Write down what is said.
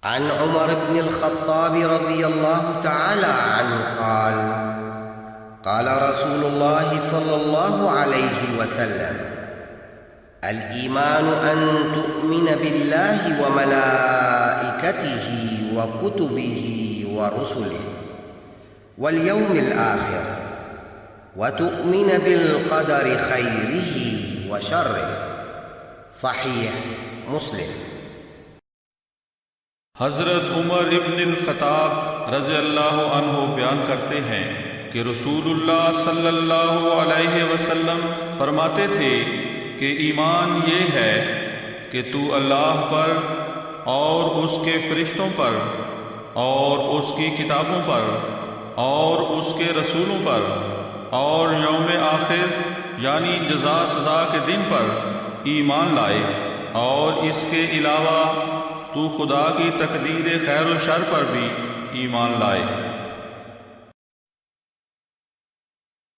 عن عمر بن الخطاب رضي الله تعالى عنه قال قال رسول الله صلى الله عليه وسلم الإيمان أن تؤمن بالله وملائكته وكتبه ورسله واليوم الآخر وتؤمن بالقدر خيره وشره صحيح مسلم۔ حضرت عمر ابن الخطاب رضی اللہ عنہ بیان کرتے ہیں کہ رسول اللہ صلی اللہ علیہ وسلم فرماتے تھے کہ ایمان یہ ہے کہ تو اللہ پر اور اس کے فرشتوں پر اور اس کی کتابوں پر اور اس کے رسولوں پر اور یوم آخر یعنی جزا سزا کے دن پر ایمان لائے، اور اس کے علاوہ تو خدا کی تقدیر خیر و شر پر بھی ایمان لائے۔